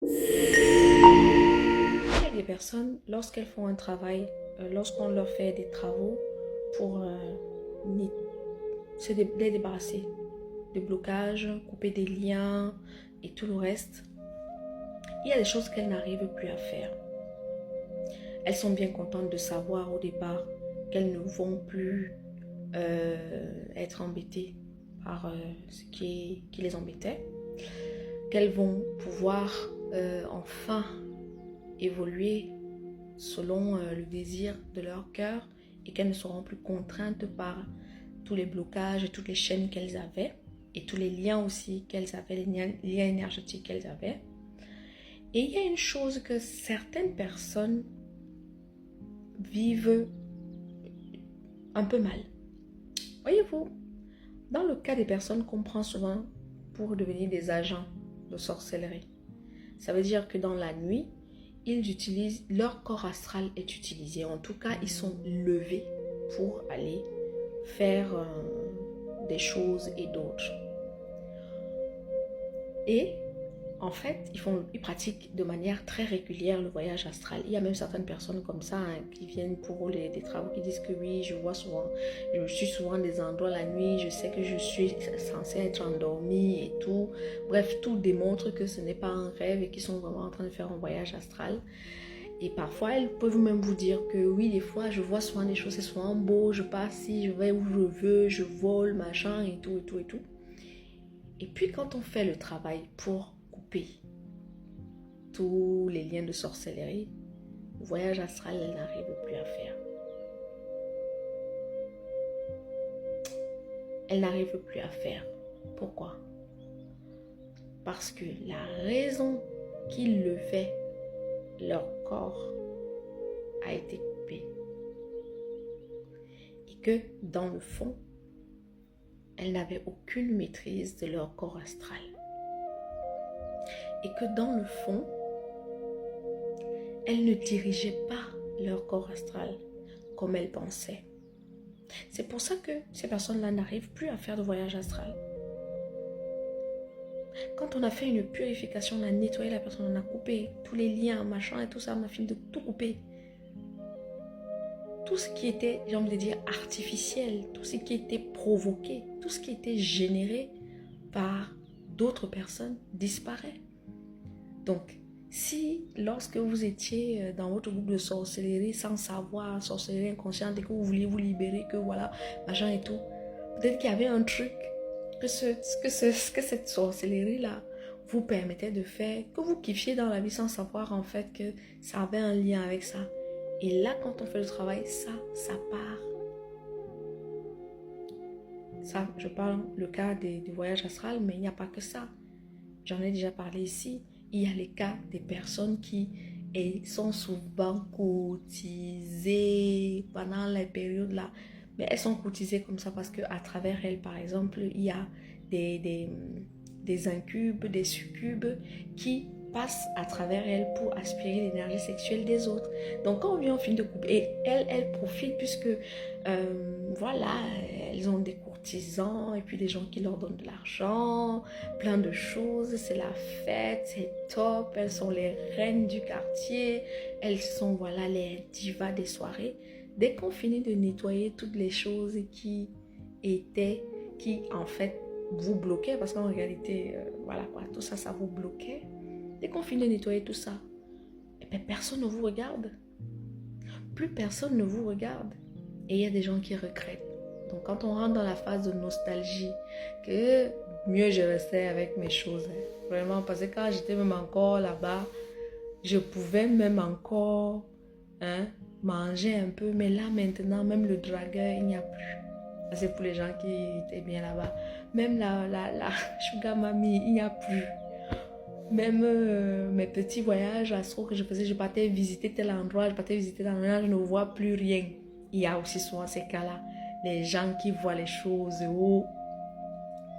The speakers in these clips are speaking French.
Il y a des personnes, lorsqu'elles font un travail, lorsqu'on leur fait des travaux pour les débarrasser de blocages, couper des liens et tout le reste, il y a des choses qu'elles n'arrivent plus à faire. Elles sont bien contentes de savoir au départ qu'elles ne vont plus être embêtées par ce qui les embêtait, qu'elles vont pouvoir enfin évoluer selon le désir de leur cœur et qu'elles ne seront plus contraintes par tous les blocages et toutes les chaînes qu'elles avaient et tous les liens aussi qu'elles avaient, les liens énergétiques qu'elles avaient. Et il y a une chose que certaines personnes vivent un peu mal. Voyez-vous, dans le cas des personnes qu'on prend souvent pour devenir des agents de sorcellerie, ça veut dire que dans la nuit, ils utilisent, leur corps astral est utilisé. En tout cas, ils sont levés pour aller faire des choses et d'autres. Et en fait, ils pratiquent de manière très régulière le voyage astral. Il y a même certaines personnes comme ça qui viennent pour des travaux, qui disent que oui, je suis souvent des endroits la nuit, je sais que je suis censée être endormie et tout. Bref, tout démontre que ce n'est pas un rêve et qu'ils sont vraiment en train de faire un voyage astral. Et parfois, elles peuvent même vous dire que oui, des fois, je vois souvent des choses, c'est souvent beau, je pars ici, je vais où je veux, je vole, machin et tout, et tout, et tout. Et puis, quand on fait le travail pour couper tous les liens de sorcellerie, le voyage astral, elle n'arrive plus à faire. Elle n'arrive plus à faire. Pourquoi? Parce que la raison qu'ils le fait, leur corps a été coupé. Et que dans le fond, elles n'avaient aucune maîtrise de leur corps astral. Et que dans le fond, elles ne dirigeaient pas leur corps astral comme elles pensaient. C'est pour ça que ces personnes-là n'arrivent plus à faire de voyage astral. Quand on a fait une purification, on a nettoyé la personne, on a coupé tous les liens, machin et tout ça, on a fini de tout couper. Tout ce qui était, j'ai envie de dire, artificiel, tout ce qui était provoqué, tout ce qui était généré par d'autres personnes disparaît. Donc, si lorsque vous étiez dans votre groupe de sorcellerie sans savoir, sorcellerie inconsciente et que vous vouliez vous libérer, que voilà, machin et tout, peut-être qu'il y avait un truc que cette sorcellerie-là vous permettait de faire, que vous kiffiez dans la vie sans savoir en fait que ça avait un lien avec ça. Et là, quand on fait le travail, ça part. Ça, je parle le cas du voyage astral, mais il n'y a pas que ça. J'en ai déjà parlé ici. Il y a les cas des personnes qui sont souvent courtisées pendant les périodes là. Mais elles sont courtisées comme ça parce qu'à travers elles, par exemple, il y a des incubes, des succubes qui passent à travers elles pour aspirer l'énergie sexuelle des autres. Donc quand on vient au fin de couple, et elles profitent puisque voilà, elles ont des courtisans et puis des gens qui leur donnent de l'argent, plein de choses, c'est la fête, c'est top, elles sont les reines du quartier, elles sont voilà les divas des soirées. Dès qu'on finit de nettoyer toutes les choses qui en fait vous bloquaient, parce qu'en réalité, voilà quoi, tout ça, ça vous bloquait. Dès qu'on finit de nettoyer tout ça, et bien personne ne vous regarde. Plus personne ne vous regarde. Et il y a des gens qui regrettent. Donc quand on rentre dans la phase de nostalgie, que mieux je restais avec mes choses. Vraiment, parce que quand j'étais même encore là-bas, je pouvais même encore manger un peu. Mais là maintenant, même le dragueur, il n'y a plus. C'est pour les gens qui étaient bien là-bas. Même la sugar mommy, il n'y a plus. Même mes petits voyages astro que je faisais, je partais visiter tel endroit, je partais visiter tel endroit, je ne vois plus rien. Il y a aussi souvent ces cas-là. Les gens qui voient les choses. Oh.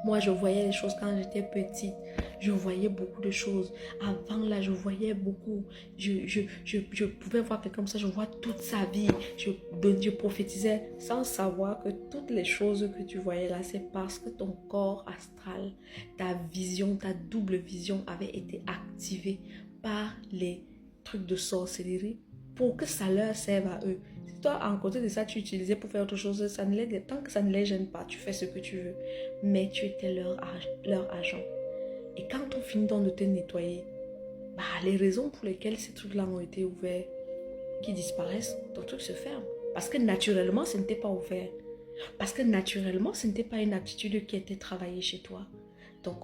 Moi, je voyais les choses quand j'étais petite. Je voyais beaucoup de choses. Avant, là, je voyais beaucoup. Je pouvais voir quelqu'un comme ça. Je vois toute sa vie. Je prophétisais sans savoir que toutes les choses que tu voyais là, c'est parce que ton corps astral, ta vision, ta double vision avait été activée par les trucs de sorcellerie pour que ça leur serve à eux. Si toi, en côté de ça, tu utilisais pour faire autre chose, ça ne les, tant que ça ne les gêne pas, tu fais ce que tu veux. Mais tu étais leur agent. Et quand on finit donc de te nettoyer, les raisons pour lesquelles ces trucs-là ont été ouverts, qui disparaissent, ton truc se ferme. Parce que naturellement, ce n'était pas ouvert. Parce que naturellement, ce n'était pas une aptitude qui était travaillée chez toi. Donc,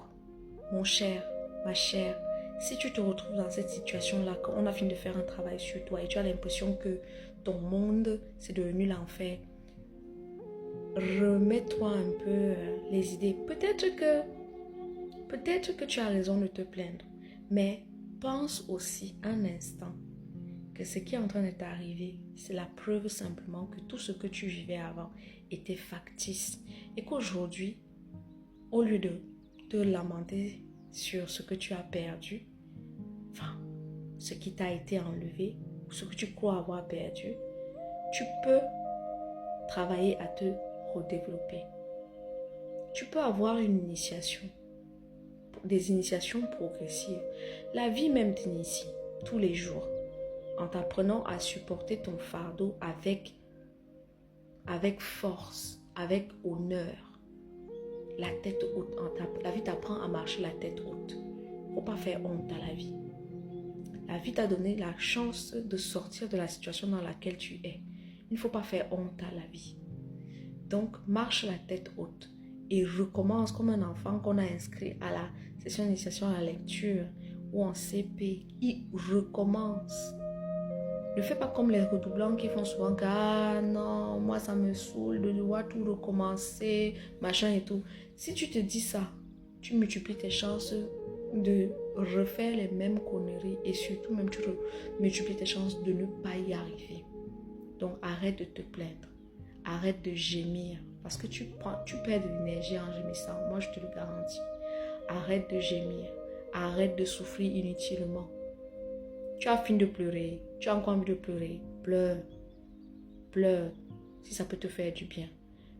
mon cher, ma chère, si tu te retrouves dans cette situation-là, quand on a fini de faire un travail sur toi et tu as l'impression que ton monde, c'est devenu l'enfer, remets-toi un peu les idées. Peut-être que tu as raison de te plaindre, mais pense aussi un instant que ce qui est en train de t'arriver, c'est la preuve simplement que tout ce que tu vivais avant était factice et qu'aujourd'hui, au lieu de te lamenter sur ce que tu as perdu, enfin, ce qui t'a été enlevé, ou ce que tu crois avoir perdu, tu peux travailler à te redévelopper. Tu peux avoir une initiation, des initiations progressives. La vie même t'initie tous les jours en t'apprenant à supporter ton fardeau avec force, avec honneur. La tête haute. La vie t'apprend à marcher la tête haute. Il ne faut pas faire honte à la vie. La vie t'a donné la chance de sortir de la situation dans laquelle tu es. Il ne faut pas faire honte à la vie. Donc, marche la tête haute et recommence comme un enfant qu'on a inscrit à la session d'initiation à la lecture ou en CP. Il recommence. Ne fais pas comme les redoublants qui font souvent que « Ah non, moi ça me saoule de devoir tout recommencer, machin et tout. » Si tu te dis ça, tu multiplies tes chances de refaire les mêmes conneries et surtout même tu multiplies tes chances de ne pas y arriver. Donc arrête de te plaindre, arrête de gémir parce que tu perds de l'énergie en gémissant, moi je te le garantis. Arrête de gémir, arrête de souffrir inutilement. Tu as fini de pleurer, tu as encore envie de pleurer, pleure, si ça peut te faire du bien.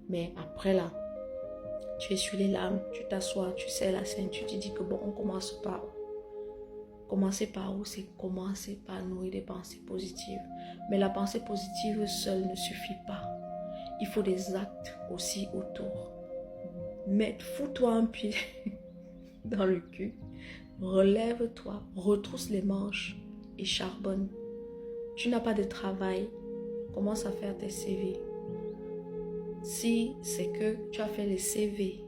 Mais après là, tu essuies les larmes, tu t'assois, tu serres la ceinture, tu dis que bon, on commence par où? Commencer par où? C'est commencer par nourrir des pensées positives. Mais la pensée positive seule ne suffit pas. Il faut des actes aussi autour. Mais fous-toi un pied dans le cul, relève-toi, retrousse les manches et charbonne. Tu n'as pas de travail, commence à faire tes CV. Si c'est que tu as fait les CV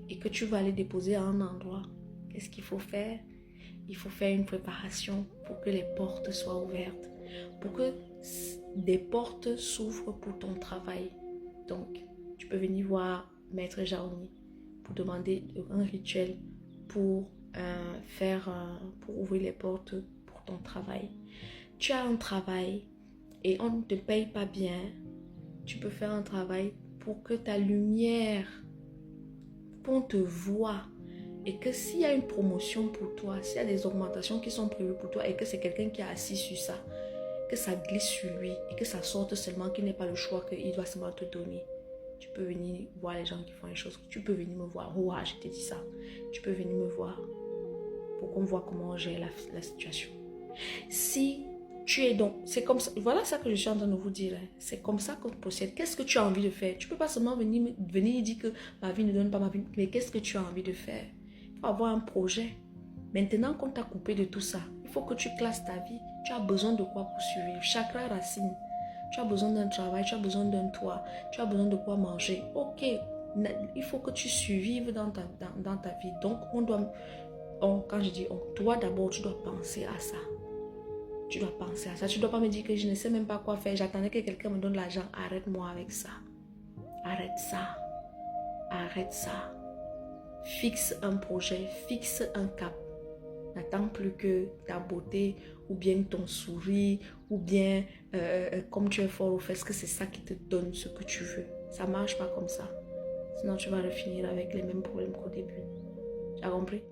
et que tu vas les déposer à un endroit, qu'est-ce qu'il faut faire? Il faut faire une préparation pour que les portes soient ouvertes, pour que des portes s'ouvrent pour ton travail. Donc, tu peux venir voir Maître Jaoni pour demander un rituel pour pour ouvrir les portes pour ton travail. Tu as un travail et on ne te paye pas bien. Tu peux faire un travail pour que ta lumière, qu'on te voit et que s'il y a une promotion pour toi, s'il y a des augmentations qui sont prévues pour toi et que c'est quelqu'un qui est assis sur ça, que ça glisse sur lui et que ça sorte seulement, qu'il n'ait pas le choix, qu'il doit seulement te donner. Tu peux venir voir les gens qui font les choses. Tu peux venir me voir. Ouah, je t'ai dit ça. Tu peux venir me voir pour qu'on voit comment on gère la situation. Si tu es donc, c'est comme ça, voilà ça que je suis en train de vous dire. C'est comme ça qu'on procède. Qu'est-ce que tu as envie de faire? Tu ne peux pas seulement venir et dire que ma vie ne donne pas ma vie. Mais qu'est-ce que tu as envie de faire? Il faut avoir un projet. Maintenant qu'on t'a coupé de tout ça, il faut que tu classes ta vie. Tu as besoin de quoi pour survivre? Chakra racine. Tu as besoin d'un travail, tu as besoin d'un toit, tu as besoin de quoi manger. Ok, il faut que tu survives dans ta vie. Donc, quand je dis toi d'abord, tu dois penser à ça. Tu dois penser à ça. Tu ne dois pas me dire que je ne sais même pas quoi faire. J'attendais que quelqu'un me donne l'argent. Arrête-moi avec ça. Arrête ça. Arrête ça. Fixe un projet. Fixe un cap. N'attends plus que ta beauté ou bien ton sourire ou bien comme tu es fort aux fesses, que c'est ça qui te donne ce que tu veux. Ça ne marche pas comme ça. Sinon, tu vas refinir avec les mêmes problèmes qu'au début. Tu as compris?